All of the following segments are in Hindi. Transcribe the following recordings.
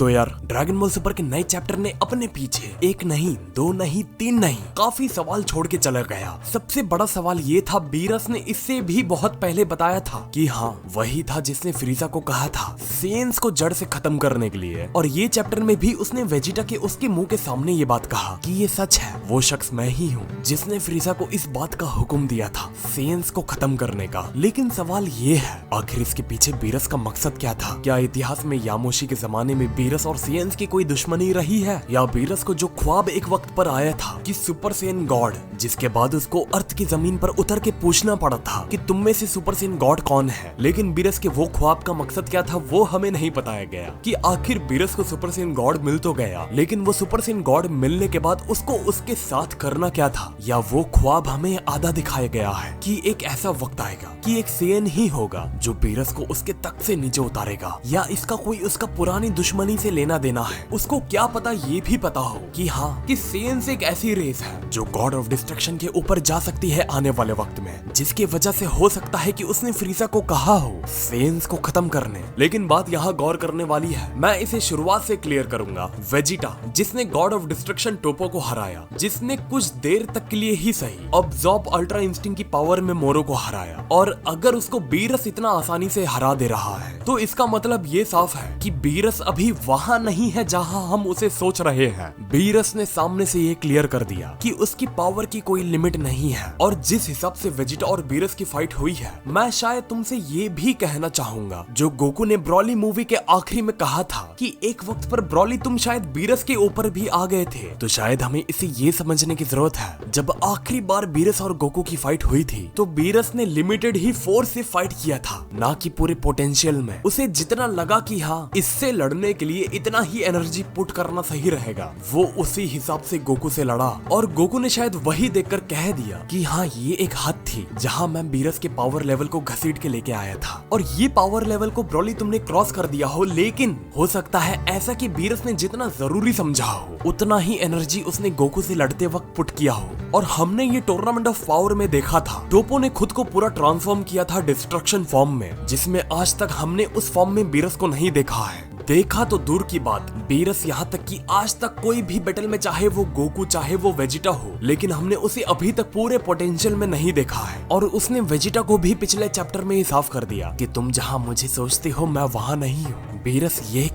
तो यार ड्रैगन बॉल सुपर के नए चैप्टर ने अपने पीछे एक नहीं, दो नहीं, तीन नहीं, काफी सवाल छोड़ के चला गया। सबसे बड़ा सवाल ये था, बीरस ने इससे भी बहुत पहले बताया था कि हाँ वही था जिसने फ्रीजा को कहा था सेंस को जड़ से खत्म करने के लिए। और ये चैप्टर में भी उसने वेजिटा के उसके मुंह के सामने ये बात कहा कि ये सच है, वो शख्स मैं ही हूँ जिसने फ्रीजा को इस बात का हुक्म दिया था सेंस को खत्म करने का। लेकिन सवाल ये है, आखिर इसके पीछे बीरस का मकसद क्या था? क्या इतिहास में यामोशी के जमाने में बीरस और सेंस की कोई दुश्मनी रही है, या बीरस को जो ख्वाब एक वक्त पर आया था कि सुपर सेन गॉड, जिसके बाद उसको अर्थ की जमीन पर उतर के पूछना पड़ा था कि तुम में से सुपर सेन गॉड कौन है, लेकिन बीरस के वो ख्वाब का मकसद क्या था वो हमें नहीं बताया गया। कि आखिर बीरस को सुपर सेन गॉड मिल तो गया, लेकिन वो सुपर सेन गॉड मिलने के बाद उसको उसके साथ करना क्या था, या वो ख्वाब हमें आधा दिखाया गया है कि एक ऐसा वक्त आएगा कि एक सेन ही होगा जो बीरस को उसके तख्त से नीचे उतारेगा, या इसका कोई उसका पुरानी दुश्मनी से लेना देना है। उसको क्या पता ये भी पता हो कि हाँ कि सेंस एक ऐसी रेस है जो गॉड ऑफ डिस्ट्रक्शन के ऊपर जा सकती है आने वाले वक्त में, जिसकी वजह से हो सकता है कि उसने फ्रीजा को कहा हो सेंस को खत्म करने। लेकिन बात यहाँ गौर करने वाली है, मैं इसे शुरुआत से क्लियर करूंगा। वेजिटा जिसने गॉड ऑफ डिस्ट्रक्शन टोपो को हराया, जिसने कुछ देर तक के लिए ही सही अब्सॉर्ब अल्ट्रा इंस्टिंक्ट की पावर में मोरो को हराया, और अगर उसको बीरस इतना आसानी से हरा दे रहा है तो इसका मतलब ये साफ है कि बीरस अभी वहां नहीं है जहां हम उसे सोच रहे हैं। बीरस ने सामने से ये क्लियर कर दिया कि उसकी पावर की कोई लिमिट नहीं है। और जिस हिसाब से वेजिटा और बीरस की फाइट हुई है, मैं शायद तुमसे ये भी कहना चाहूंगा जो गोकू ने ब्रॉली मूवी के आखिरी में कहा था कि एक वक्त पर ब्रॉली तुम शायद बीरस के ऊपर भी आ गए थे। तो शायद हमें इसे ये समझने की जरूरत है, जब आखिरी बार बीरस और गोकू की फाइट हुई थी तो बीरस ने लिमिटेड ही फोर्स से फाइट किया था, ना कि पूरे पोटेंशियल में। उसे जितना लगा कि हाँ इससे लड़ने के लिए इतना ही एनर्जी पुट करना सही रहेगा, वो उसी हिसाब से गोकू से लड़ा। और गोकू ने शायद वही देखकर कह दिया कि हाँ ये एक हद थी जहाँ मैं बीरस के पावर लेवल को घसीट के लेके आया था, और ये पावर लेवल को ब्रॉली तुमने क्रॉस कर दिया हो। लेकिन हो सकता है ऐसा कि बीरस ने जितना जरूरी समझा हो उतना ही एनर्जी उसने गोकू से लड़ते वक्त पुट किया हो। और हमने ये टूर्नामेंट ऑफ पावर में देखा था, टोपो ने खुद को पूरा ट्रांसफॉर्म किया था डिस्ट्रक्शन फॉर्म में, जिसमें आज तक हमने उस फॉर्म में बीरस को नहीं देखा है। देखा तो दूर की बात, बीरस यहाँ तक कि आज तक कोई भी बैटल में, चाहे वो गोकू चाहे वो वेजिटा हो, लेकिन हमने उसे अभी तक पूरे पोटेंशियल में नहीं देखा है। और उसने वेजिटा को भी पिछले चैप्टर में ही साफ कर दिया कि तुम जहाँ मुझे सोचते हो मैं वहाँ नहीं हूँ। बीरस ये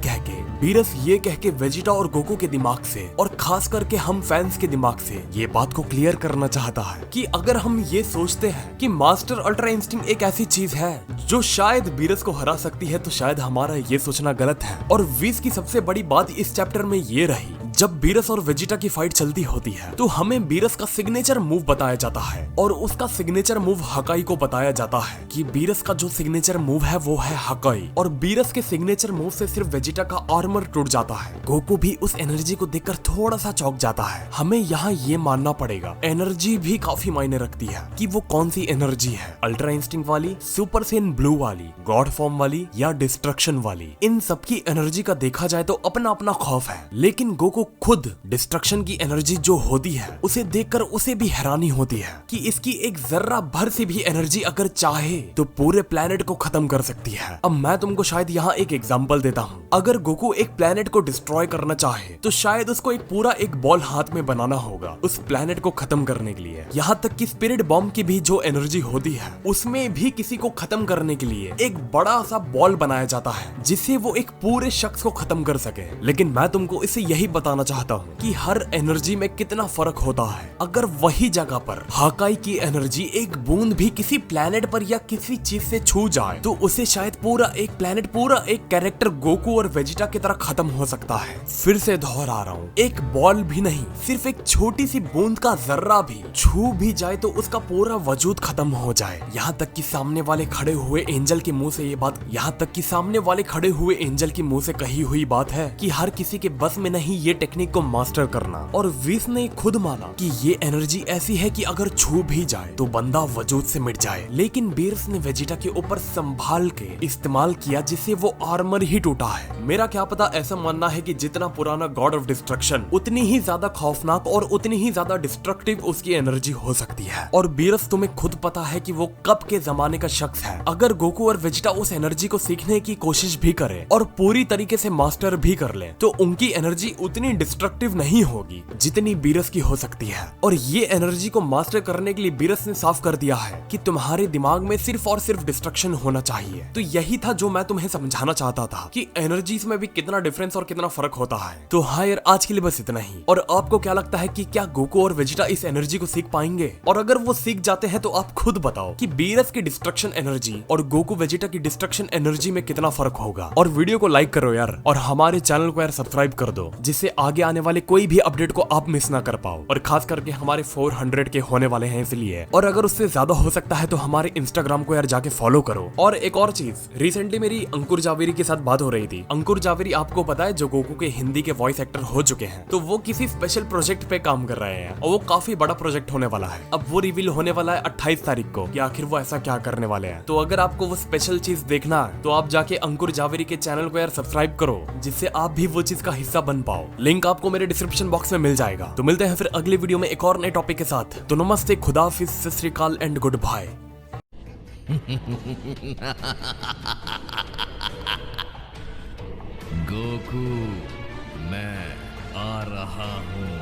कह के वेजिटा और गोकू के दिमाग से, और खास करके हम फैंस के दिमाग से, ये बात को क्लियर करना चाहता है कि अगर हम ये सोचते हैं कि मास्टर अल्ट्रा इंस्टिंक्ट एक ऐसी चीज है जो शायद बीरस को हरा सकती है, तो शायद हमारा ये सोचना गलत है। और विज की सबसे बड़ी बात इस चैप्टर में ये रही, जब बीरस और वेजिटा की फाइट चलती होती है तो हमें बीरस का सिग्नेचर मूव बताया जाता है, और उसका सिग्नेचर मूव हकाई को बताया जाता है कि बीरस का जो सिग्नेचर मूव है वो है हकाई। और बीरस के सिग्नेचर मूव से सिर्फ वेजिटा का आर्मर टूट जाता है। गोकू भी उस एनर्जी को देखकर थोड़ा सा चौंक जाता है। हमें यहाँ ये मानना पड़ेगा, एनर्जी भी काफी मायने रखती है कि वो कौन सी एनर्जी है, अल्ट्रा इंस्टिंक्ट वाली, सुपर सेन ब्लू वाली, गॉड फॉर्म वाली, या डिस्ट्रक्शन वाली। इन सबकी एनर्जी का देखा जाए तो अपना अपना खौफ है, लेकिन गोकू खुद डिस्ट्रक्शन की एनर्जी जो होती है उसे देखकर उसे भी हैरानी होती है कि इसकी एक जर्रा भर से भी एनर्जी अगर चाहे तो पूरे प्लेनेट को खत्म कर सकती है। अब मैं तुमको शायद यहाँ एक एग्जांपल देता हूँ। अगर गोकू एक प्लेनेट को डिस्ट्रॉय करना चाहे तो शायद उसको एक बॉल हाथ में बनाना होगा उस प्लेनेट को खत्म करने के लिए। यहाँ तक कि स्पिरिट बॉम्ब की भी जो एनर्जी होती है उसमें भी किसी को खत्म करने के लिए एक बड़ा सा बॉल बनाया जाता है जिससे वो एक पूरे शख्स को खत्म कर सके। लेकिन मैं तुमको इससे यही बताना चाहता हूँ कि हर एनर्जी में कितना फर्क होता है। अगर वही जगह पर हाकाई की एनर्जी एक बूंद भी किसी प्लेनेट पर या किसी चीज से छू जाए तो उसे शायद पूरा एक प्लेनेट, पूरा एक कैरेक्टर गोकू और वेजिटा की तरह खत्म हो सकता है। फिर से दोहरा रहा हूँ, एक बॉल भी नहीं, सिर्फ एक छोटी सी बूंद का जर्रा भी छू भी जाए तो उसका पूरा वजूद खत्म हो जाए। यहाँ तक कि सामने वाले खड़े हुए एंजल के मुंह से कही हुई बात है कि हर किसी के बस में नहीं ये टेक्निक को मास्टर करना। और विस ने खुद माना कि ये एनर्जी ऐसी है कि अगर छू भी जाए तो बंदा वजूद से मिट जाए। लेकिन बीरस ने वेजिटा के ऊपर संभाल के इस्तेमाल किया, जिससे वो आर्मर ही टूटा है। मेरा क्या पता, ऐसा मानना है कि जितना पुराना गॉड ऑफ डिस्ट्रक्शन उतनी ही ज्यादा खौफनाक और उतनी ही ज्यादा डिस्ट्रक्टिव उसकी एनर्जी हो सकती है। और बीरस, तुम्हें खुद पता है कि वो कब के जमाने का शख्स है। अगर गोकू और वेजिटा उस एनर्जी को सीखने की कोशिश भी करे और पूरी तरीके से मास्टर भी कर ले, तो उनकी एनर्जी उतनी डिस्ट्रक्टिव नहीं होगी जितनी बीरस की हो सकती है। और ये एनर्जी को मास्टर करने के लिए बीरस ने साफ कर दिया है कि तुम्हारे दिमाग में सिर्फ और सिर्फ डिस्ट्रक्शन होना चाहिए। तो यही था जो मैं तुम्हें समझाना चाहता था कि एनर्जीज में भी कितना डिफरेंस और कितना फर्क होता है। तो हाँ यार, आज के लिए बस इतना ही। और आपको क्या लगता है कि क्या गोकू और वेजिटा इस एनर्जी को सीख पाएंगे? और अगर वो सीख जाते हैं तो आप खुद बताओ कि बीरस की डिस्ट्रक्शन एनर्जी और गोकू वेजिटा की डिस्ट्रक्शन एनर्जी में कितना फर्क होगा। और वीडियो को लाइक करो यार, और हमारे चैनल को यार सब्सक्राइब कर दो, जिससे आगे आने वाले कोई भी अपडेट को आप मिस ना कर पाओ। और खास करके हमारे 400 के होने वाले हैं इसलिए। और अगर उससे ज्यादा हो सकता है तो हमारे इंस्टाग्राम को यार जाके फॉलो करो। और एक और चीज, रिसेंटली मेरी अंकुर जावेरी के साथ बात हो रही थी। अंकुर जावेरी आपको पता है, जो गोकू के हिंदी के वॉइस एक्टर हो चुके हैं, तो वो किसी स्पेशल प्रोजेक्ट पे काम कर रहे हैं और वो काफी बड़ा प्रोजेक्ट होने वाला है। अब वो रिवील होने वाला है 28 तारीख को कि आखिर वो ऐसा क्या करने वाले हैं। तो अगर आपको वो स्पेशल चीज देखना है तो आप जाके अंकुर जावेरी के चैनल को यार सब्सक्राइब करो, जिससे आप भी वो चीज का हिस्सा बन पाओ। लिंक आपको मेरे डिस्क्रिप्शन बॉक्स में मिल जाएगा। तो मिलते हैं फिर अगली वीडियो में एक और नए टॉपिक के साथ। तो नमस्ते, खुदाफिज, सत श्री अकाल एंड गुड बाय। गोकू, मैं आ रहा हूँ।